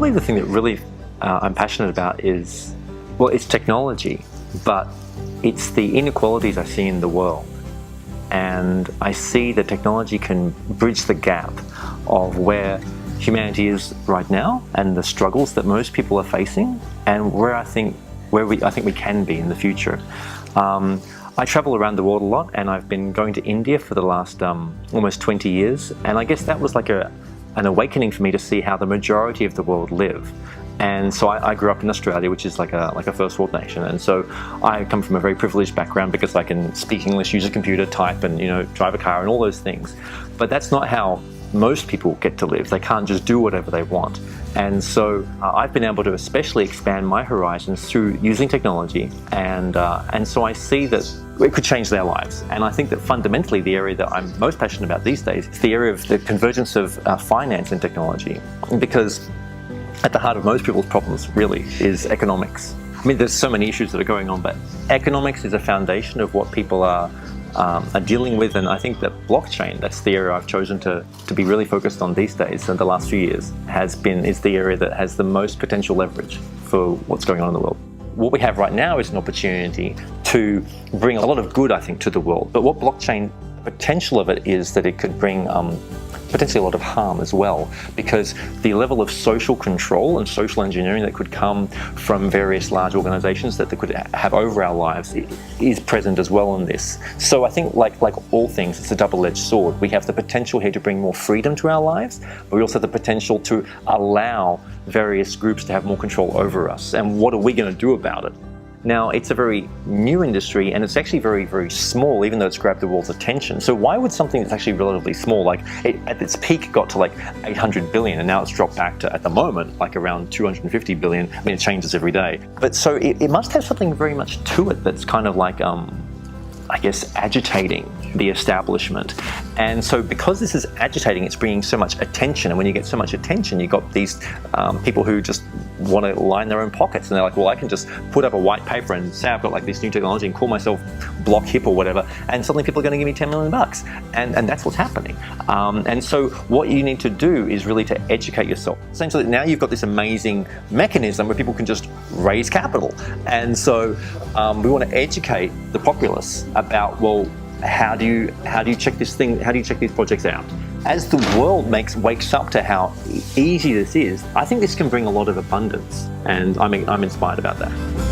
Probably the thing that really I'm passionate about is, well, it's technology, but it's the inequalities I see in the world. And I see that technology can bridge the gap of where humanity is right now and the struggles that most people are facing, and where I think we can be in the future. I travel around the world a lot, and I've been going to India for the last almost 20 years, and I guess that was like an awakening for me to see how the majority of the world live. And so I grew up in Australia, which is like a first world nation, and so I come from a very privileged background because I can speak English, use a computer, type, and drive a car and all those things. But that's not how most people get to live. They can't just do whatever they want. And so I've been able to especially expand my horizons through using technology, and so I see that it could change their lives. And I think that fundamentally the area that I'm most passionate about these days is the area of the convergence of finance and technology, because at the heart of most people's problems really is economics. I mean, there's so many issues that are going on, but economics is a foundation of what people are dealing with. And I think that blockchain, that's the area I've chosen to be really focused on these days, and the last few years is the area that has the most potential leverage for what's going on in the world. What we have right now is an opportunity to bring a lot of good, I think, to the world. But what blockchain, the potential of it is that it could bring potentially a lot of harm as well, because the level of social control and social engineering that could come from various large organizations that they could have over our lives is present as well in this. So I think like all things, it's a double-edged sword. We have the potential here to bring more freedom to our lives, but we also have the potential to allow various groups to have more control over us. And what are we going to do about it? Now, it's a very new industry, and it's actually very, very small, even though it's grabbed the world's attention. So why would something that's actually relatively small, like at its peak got to like 800 billion, and now it's dropped back to, at the moment, like around 250 billion. I mean, it changes every day. But so it must have something very much to it that's kind of like, I guess, agitating the establishment. And so because this is agitating, it's bringing so much attention. And when you get so much attention, you've got these people who just want to line their own pockets. And they're like, well, I can just put up a white paper and say I've got like this new technology and call myself block hip or whatever. And suddenly people are going to give me 10 million bucks. And that's what's happening. And so what you need to do is really to educate yourself. Essentially, now you've got this amazing mechanism where people can just raise capital. And so we want to educate the populace about, well, how do you check this thing? How do you check these projects out? As the world wakes up to how easy this is, I think this can bring a lot of abundance, and I'm inspired about that.